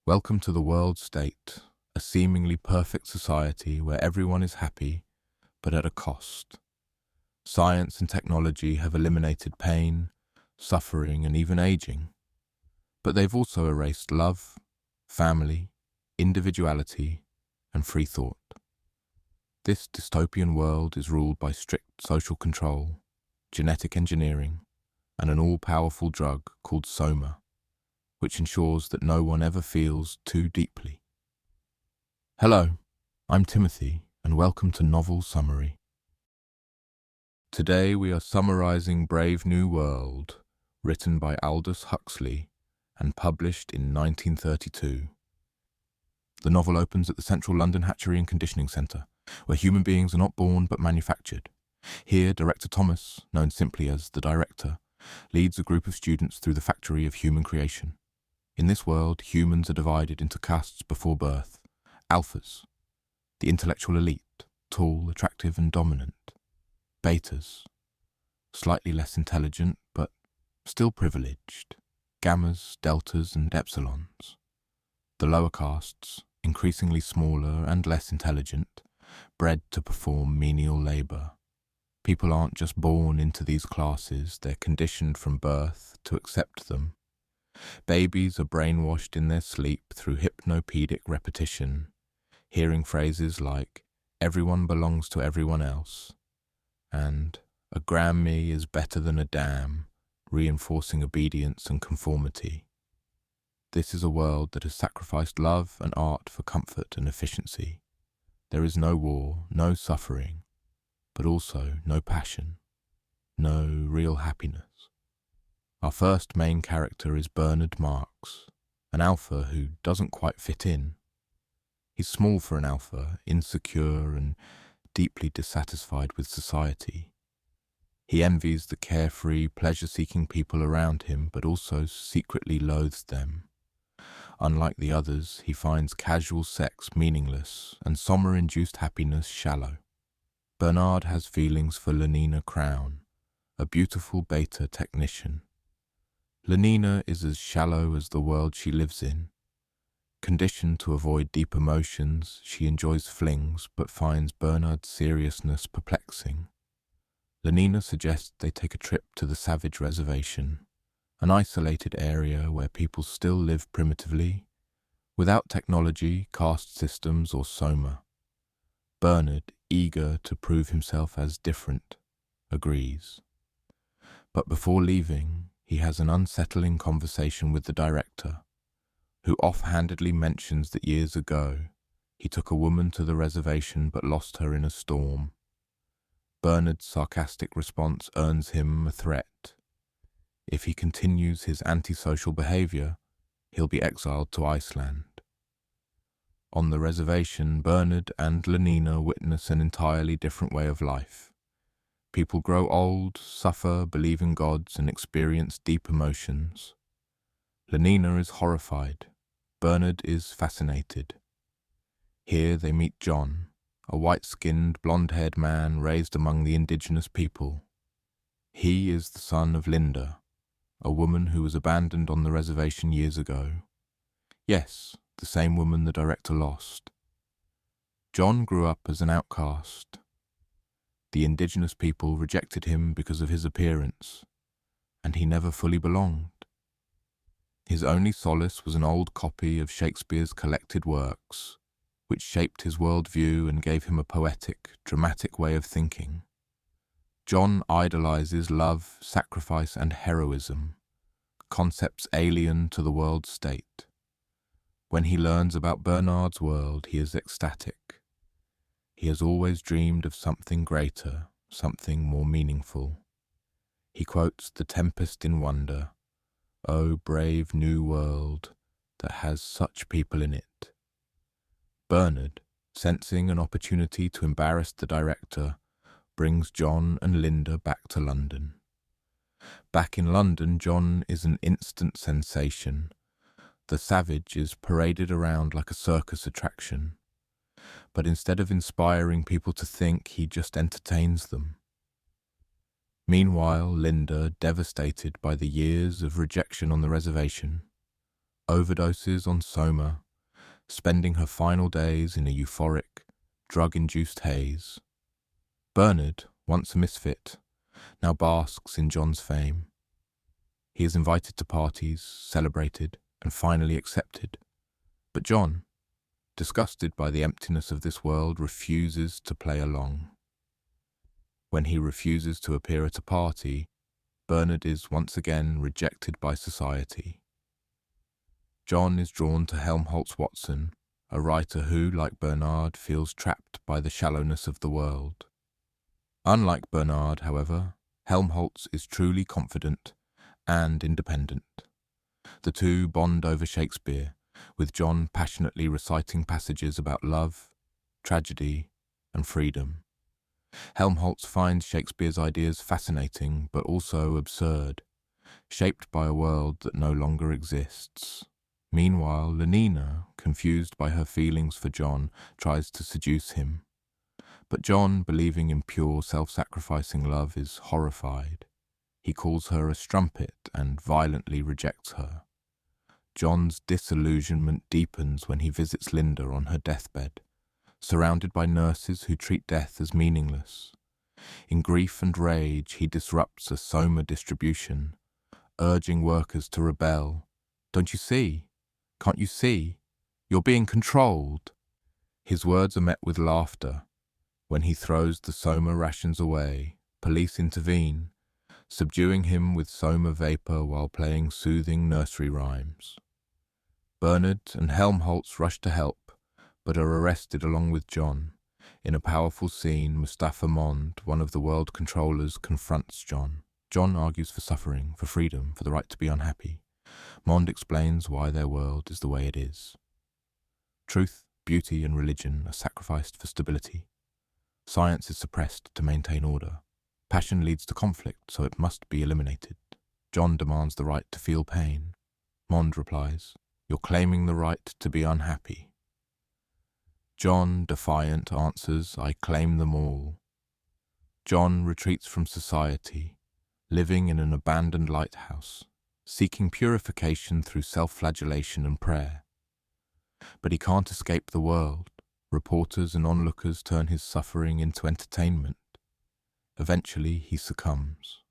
Welcome to the world state, a seemingly perfect society where everyone is happy, but at a cost. Science and technology have eliminated pain, suffering, and even aging. But they've also erased love, family, individuality, and free thought. This dystopian world is ruled by strict social control, genetic engineering, and an all-powerful drug called soma, which ensures that no one ever feels too deeply. Hello, I'm Timothy, and welcome to Novel Summary. Today we are summarizing Brave New World, written by Aldous Huxley and published in 1932. The novel opens at the Central London Hatchery and Conditioning Centre, where human beings are not born but manufactured. Here, Director Thomas, known simply as the Director, leads a group of students through the factory of human creation. In this world, humans are divided into castes before birth: alphas, the intellectual elite, tall, attractive and dominant; betas, slightly less intelligent but still privileged; gammas, deltas and epsilons. The lower castes, increasingly smaller and less intelligent, bred to perform menial labour. People aren't just born into these classes, they're conditioned from birth to accept them. Babies are brainwashed in their sleep through hypnopedic repetition, hearing phrases like, "everyone belongs to everyone else," and "a Grammy is better than a damn," reinforcing obedience and conformity. This is a world that has sacrificed love and art for comfort and efficiency. There is no war, no suffering, but also no passion, no real happiness. Our first main character is Bernard Marx, an alpha who doesn't quite fit in. He's small for an alpha, insecure and deeply dissatisfied with society. He envies the carefree, pleasure-seeking people around him, but also secretly loathes them. Unlike the others, he finds casual sex meaningless and soma-induced happiness shallow. Bernard has feelings for Lenina Crown, a beautiful beta technician. Lenina is as shallow as the world she lives in. Conditioned to avoid deep emotions, she enjoys flings but finds Bernard's seriousness perplexing. Lenina suggests they take a trip to the Savage Reservation, an isolated area where people still live primitively, without technology, caste systems or soma. Bernard, eager to prove himself as different, agrees. But before leaving, he has an unsettling conversation with the Director, who offhandedly mentions that years ago he took a woman to the reservation but lost her in a storm. Bernard's sarcastic response earns him a threat. If he continues his antisocial behaviour, he'll be exiled to Iceland. On the reservation, Bernard and Lenina witness an entirely different way of life. People grow old, suffer, believe in gods, and experience deep emotions. Lenina is horrified. Bernard is fascinated. Here they meet John, a white-skinned, blonde-haired man raised among the indigenous people. He is the son of Linda, a woman who was abandoned on the reservation years ago. Yes, the same woman the Director lost. John grew up as an outcast. The indigenous people rejected him because of his appearance, and he never fully belonged. His only solace was an old copy of Shakespeare's collected works, which shaped his worldview and gave him a poetic, dramatic way of thinking. John idolizes love, sacrifice, and heroism, concepts alien to the world state. When he learns about Bernard's world, he is ecstatic. He has always dreamed of something greater, something more meaningful. He quotes The Tempest in Wonder, "O brave new world that has such people in it." Bernard, sensing an opportunity to embarrass the Director, brings John and Linda back to London. Back in London, John is an instant sensation. The Savage is paraded around like a circus attraction. But instead of inspiring people to think, he just entertains them. Meanwhile, Linda, devastated by the years of rejection on the reservation, overdoses on soma, spending her final days in a euphoric, drug-induced haze. Bernard, once a misfit, now basks in John's fame. He is invited to parties, celebrated, and finally accepted. But John, disgusted by the emptiness of this world, refuses to play along. When he refuses to appear at a party, Bernard is once again rejected by society. John is drawn to Helmholtz Watson, a writer who, like Bernard, feels trapped by the shallowness of the world. Unlike Bernard, however, Helmholtz is truly confident and independent. The two bond over Shakespeare, with John passionately reciting passages about love, tragedy, and freedom. Helmholtz finds Shakespeare's ideas fascinating but also absurd, shaped by a world that no longer exists. Meanwhile, Lenina, confused by her feelings for John, tries to seduce him. But John, believing in pure self-sacrificing love, is horrified. He calls her a strumpet and violently rejects her. John's disillusionment deepens when he visits Linda on her deathbed, surrounded by nurses who treat death as meaningless. In grief and rage, he disrupts a soma distribution, urging workers to rebel. "Don't you see? Can't you see? You're being controlled." His words are met with laughter. When he throws the soma rations away, police intervene, subduing him with soma vapor while playing soothing nursery rhymes. Bernard and Helmholtz rush to help, but are arrested along with John. In a powerful scene, Mustafa Mond, one of the world controllers, confronts John. John argues for suffering, for freedom, for the right to be unhappy. Mond explains why their world is the way it is. Truth, beauty, and religion are sacrificed for stability. Science is suppressed to maintain order. Passion leads to conflict, so it must be eliminated. John demands the right to feel pain. Mond replies, "You're claiming the right to be unhappy." John, defiant, answers, "I claim them all." John retreats from society, living in an abandoned lighthouse, seeking purification through self-flagellation and prayer. But he can't escape the world. Reporters and onlookers turn his suffering into entertainment. Eventually, he succumbs.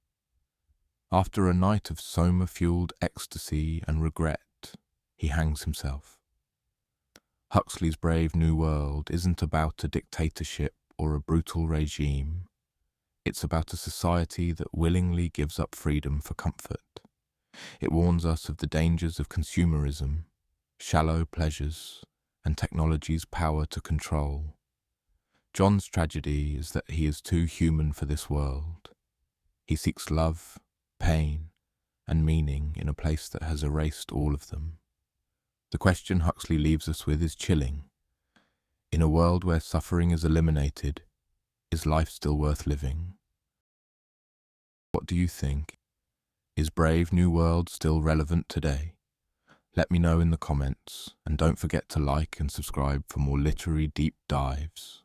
After a night of soma-fueled ecstasy and regret, he hangs himself. Huxley's Brave New World isn't about a dictatorship or a brutal regime. It's about a society that willingly gives up freedom for comfort. It warns us of the dangers of consumerism, shallow pleasures, and technology's power to control. John's tragedy is that he is too human for this world. He seeks love, pain, and meaning in a place that has erased all of them. The question Huxley leaves us with is chilling. In a world where suffering is eliminated, is life still worth living? What do you think? Is Brave New World still relevant today? Let me know in the comments, and don't forget to like and subscribe for more literary deep dives.